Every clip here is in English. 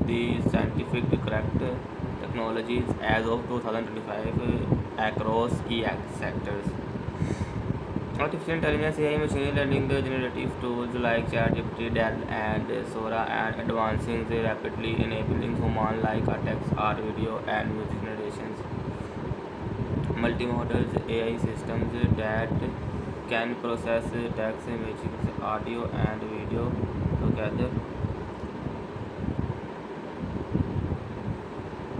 the scientific correct technologies as of 2025 across key sectors. Artificial intelligence, AI, machine learning, the generative tools like ChatGPT, Dell, and Sora, and advancing rapidly, enabling human-like text, art, video, and music generations. Multimodal AI systems that can process text, images, audio, and video together.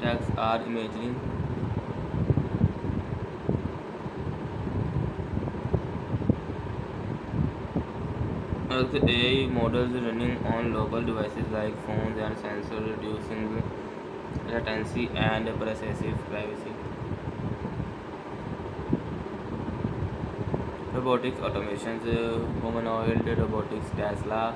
Text are imagining. Also, AI models running on local devices like phones and sensors, reducing latency and processive privacy. Robotics automations, humanoid robotics, Tesla,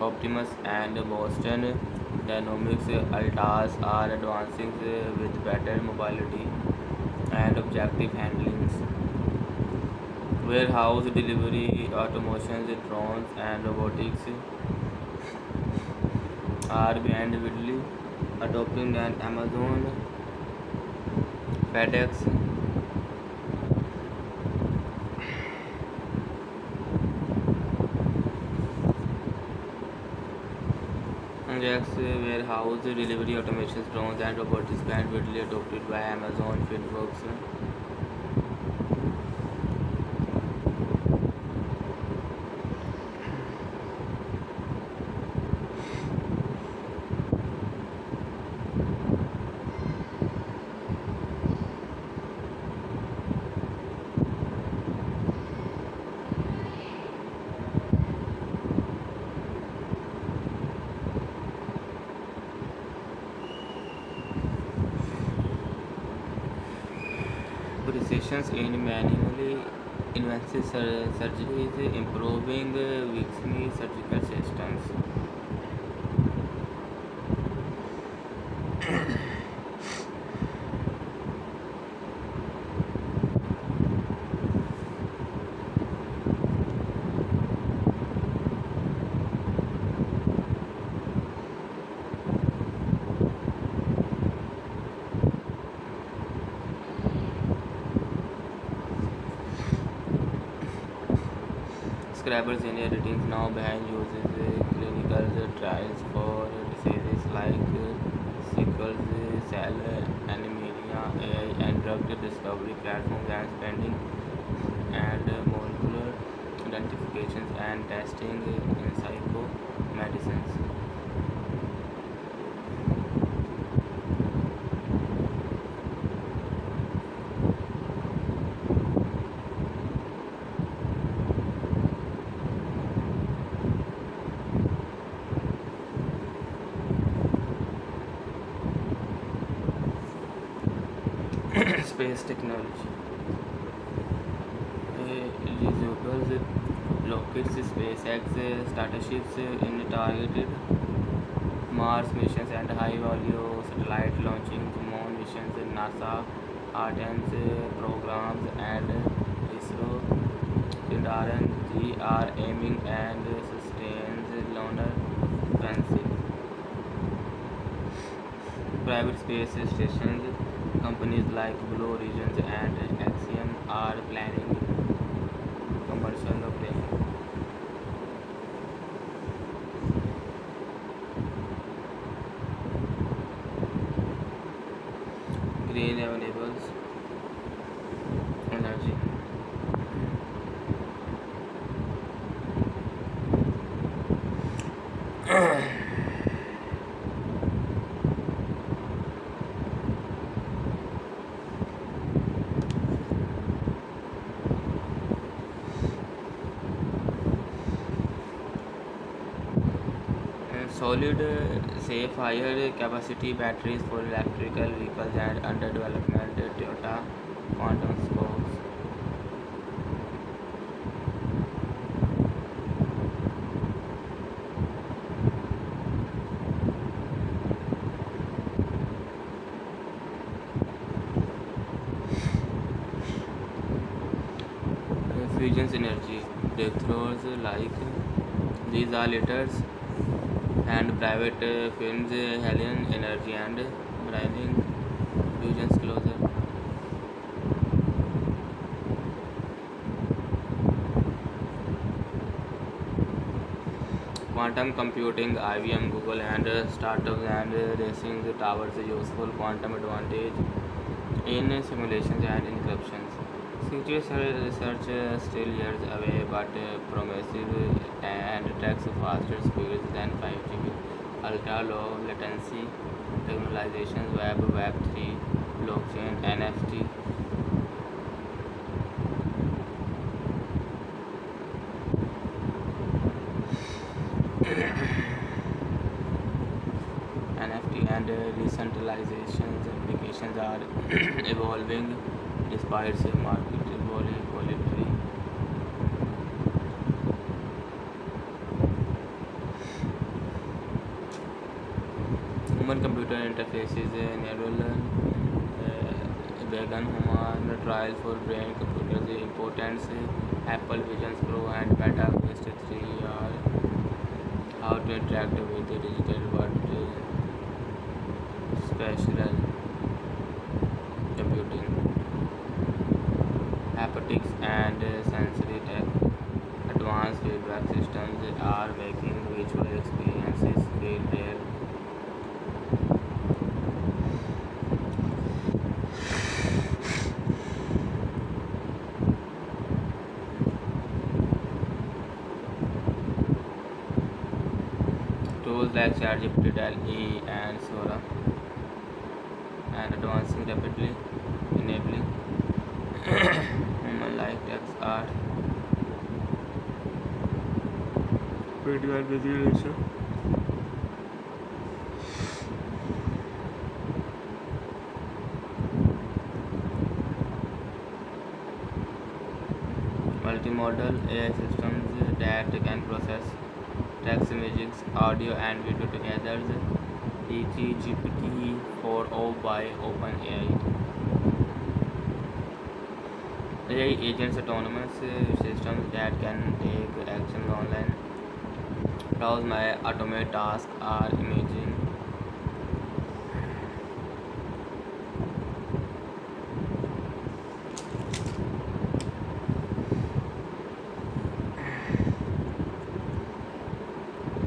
Optimus, and Boston Dynamics Altas are advancing with better mobility and objective handlings. Warehouse delivery automations, drones, and robotics are widely adopting an Amazon, FedEx, Jax warehouse delivery automations, drones, and robotics are widely adopted by Amazon, FedEx. Precision in manually invasive surgeries, improving weakening surgical systems. Scrabbles in editing now behind uses clinical trials for diseases like sickle cell anemia, AI, and drug discovery platforms and spending and molecular identifications and testing in psychomedicines. Space technology. Reusable rockets, SpaceX starships in targeted Mars missions and high-value satellite launching moon missions. NASA, Artemis programs, and ISRO Chandrayaan G are aiming and sustains lunar transit. Private space stations, companies like Blue Origin and Axiom are planning commercial operations. Green renewables energy. Solid safe higher capacity batteries for electrical vehicles and under development Toyota quantum scopes. Fusion energy breakthroughs like these are letters and private firms Helion Energy and bringing fusions closer. Quantum computing, IBM, Google, and startups and racing towards a useful quantum advantage in simulations and encryptions. Future research still years away, but promises and tracks faster speeds than 5G with ultra low latency technologizations, Web 3, blockchain, NFT. NFT and decentralizations applications are evolving despite some market volatility. Human computer interfaces, neural vegan human trial for brain computers, importance Apple Vision Pro and Meta Quest 3 are how to interact with the digital world, spatial computing, haptics and sensory tech. Advanced feedback systems are making visual experiences feel real. Tools like ChatGPT, DALL-E, and Sora, and advancing rapidly, enabling human-like text art, video and visualization. Multimodal AI systems that can process text, images, audio, and video together, e.g. GPT-4o by OpenAI. AI agents, autonomous systems that can take actions online, browse my automate tasks, are imaging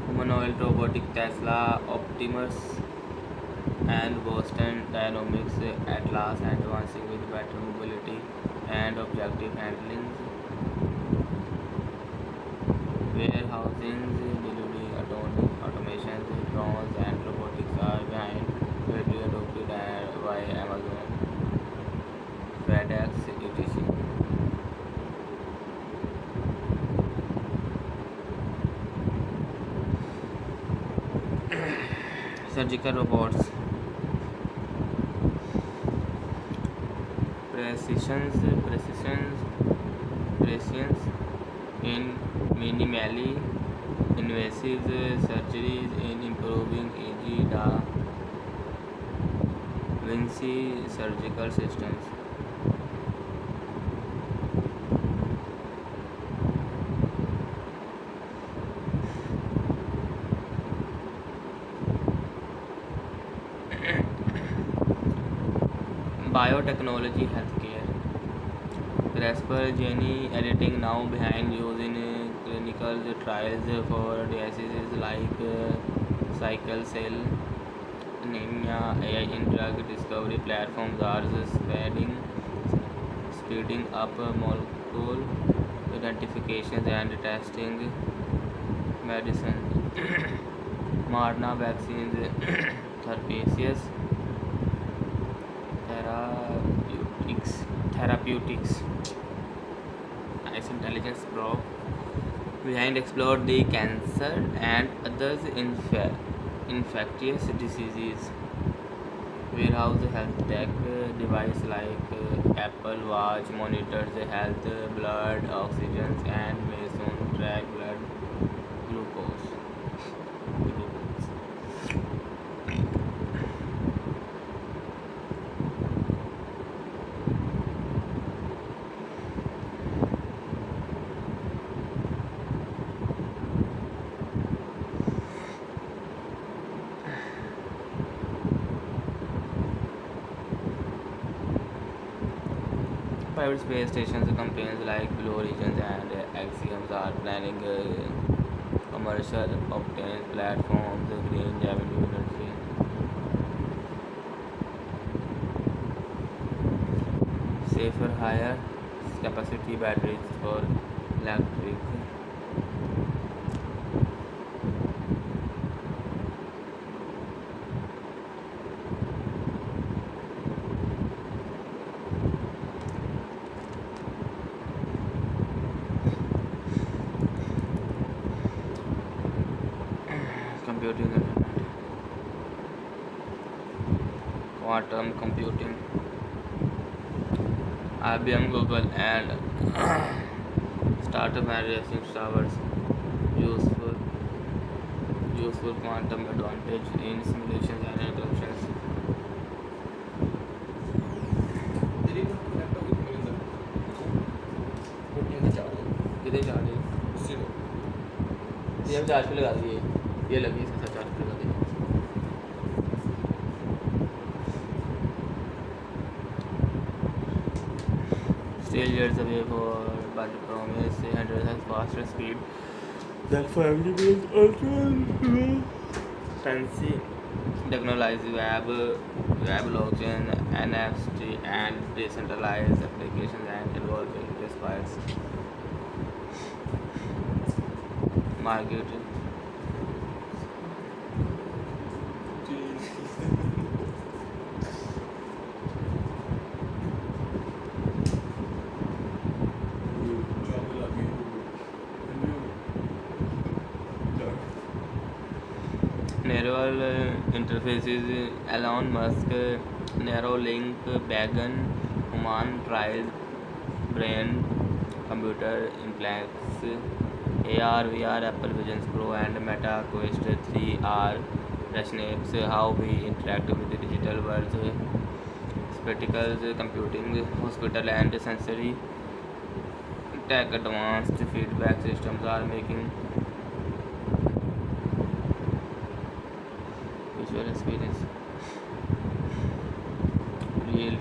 humanoid robotic Tesla, Optimus, and Boston Dynamics Atlas advancing with better mobility and objective handling, warehousing, delivery, automation, drones, and robotics are behind, widely adopted by Amazon, FedEx, etc. Surgical robots, precision, precision in minimally invasive surgeries in improving e.g. Da Vinci surgical systems. Biotechnology, healthcare, CRISPR gene editing now behind use in clinical trials for diseases like sickle cell anemia. AI in drug discovery platforms are speeding up molecule identifications and testing medicine. Marna vaccines, therapeutics, therapeutics. Nice intelligence probe behind explore the cancer and others infectious diseases. Warehouse health tech device like Apple Watch monitors health, blood, oxygen, and may soon track blood glucose. glucose. Private space stations companies like Blue Origins and Axioms are planning commercial obtained platforms, green avenue energy, safer, higher capacity batteries for electric. Computing internet, quantum computing. IBM, Google, and startup and racing stars useful useful quantum advantage in simulations and algorithms. तेरी laptop कितने में मिलता है 14 का charge कितने charge है? उसी को ये हम चार्ज पे लगा दिए, ये लगी इसके साथ चार्ज पे लगा दिए. Still years away for but promise 100 times faster speed than 5G based ultra fancy technology web blockchain NFT and decentralized applications and involving despite market. Neural interfaces. Elon Musk Neuralink began human trials, brain computer implants, AR, VR, Apple Vision Pro, and Meta Quest 3 are reshapes how we interact with the digital world. Spectacles, computing, hospital, and sensory tech advanced feedback systems are making visual experience real.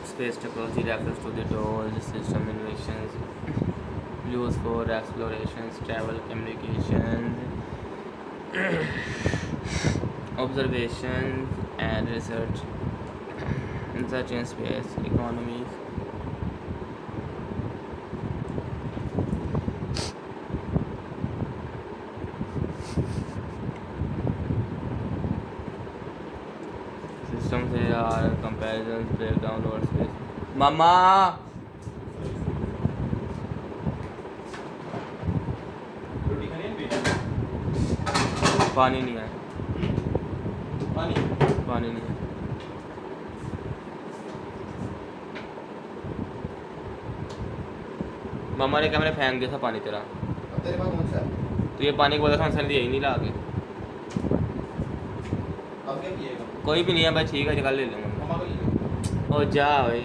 Space technology refers to the tools, system innovations used for explorations, travel, communications, observations, and research in space economies. Systems here are comparisons, breakdown, over space. Mama! रोटी खानी है बेटा पानी नहीं है, पानी पानी नहीं है. मामा ने कैमरे फेंक दिया था पानी तेरा, अब तेरे पास कौन सा है तो ये पानी की बोतल खान दिया ही नहीं ला के. अब क्या पिएगा कोई भी नहीं है भाई, ठीक है निकाल ले लेंगे. मम्मा को ले लो ओ जा भाई.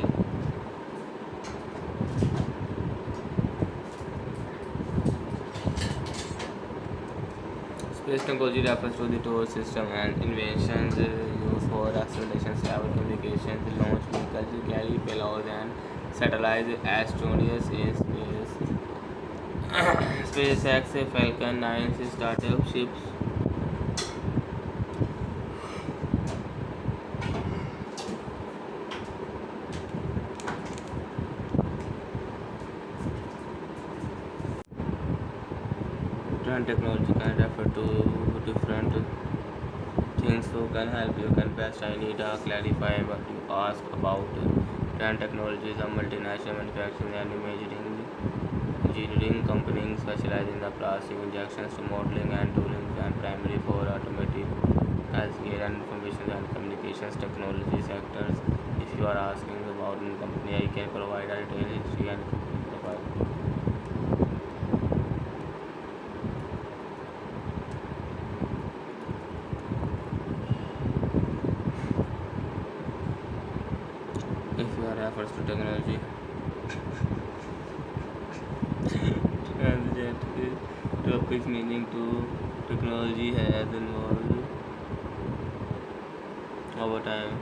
Space technology refers to the tool system and inventions used for acceleration, travel, communications, launch vehicles, carry payloads, and satellites astronauts in space. SpaceX Falcon 9 startup ships different technology can refer to different things, so can help you can best I need to clarify what you ask about. Trend technology is a multinational manufacturing and engineering company specialized in the plastic injections to modeling and tooling and primary for automotive healthcare and information and communications technology sectors. If you are asking about one company, I can provide a detailed history and profile. If you are refers to technology, transit topics meaning to technology has evolved over time.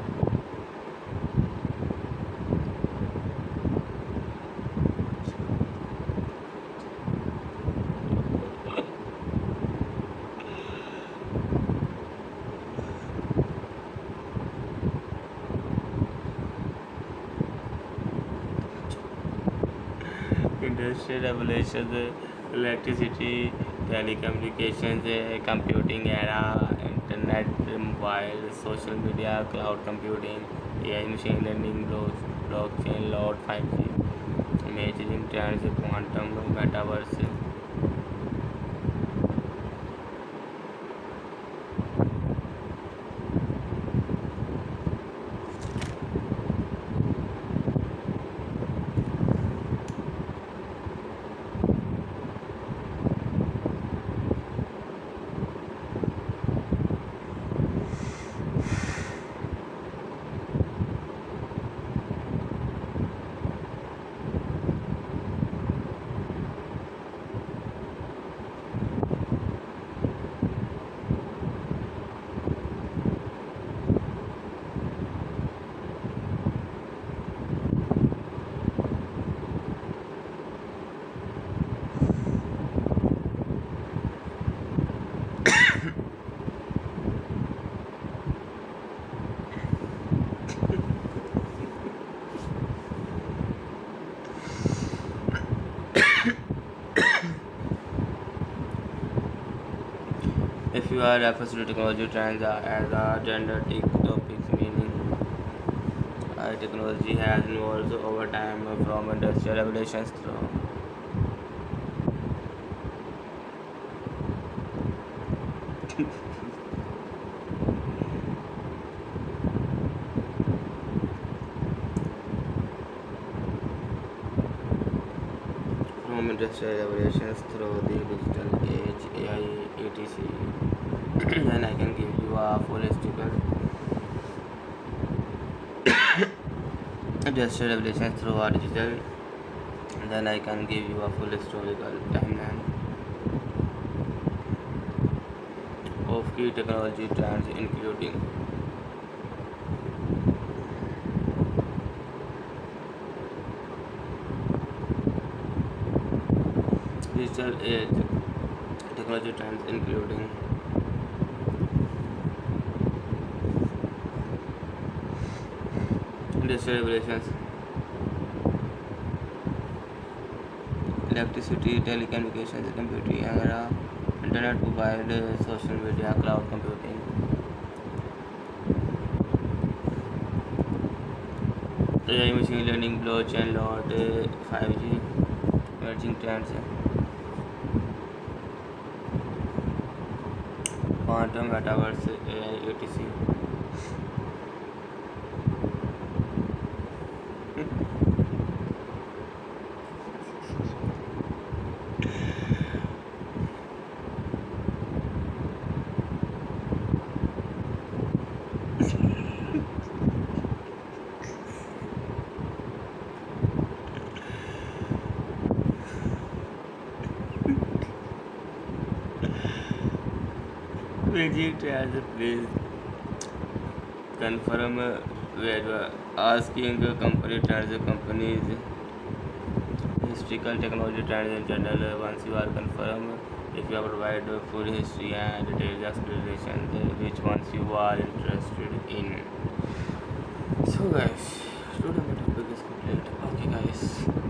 Industrial revolutions, electricity, telecommunications, computing era, internet, mobile, social media, cloud computing, AI, machine learning, blockchain, Lord 5G, imaging trends, quantum, metaverse. If you are refers to technology trends as a gendetic topics meaning technology has evolved over time from industrial revolutions through from industrial revolutions through the digital age, AI, etc. Then I can give you a full historical industrial revolutions through our digital. Then I can give you a full historical timeline of key technology trends including digital age technology trends including industrial revolutions, electricity, telecommunications, computing era, internet, mobile, social media, cloud computing, AI, machine learning, blockchain, Lord 5G, emerging trends, quantum, metaverse, AI, etc. Emerging trends, please confirm where you are asking company trends, companies, historical technology trends in general. Once you are confirmed, if you have provide full history and detailed explanations, which ones you are interested in. So guys, today my topic is complete. Okay guys.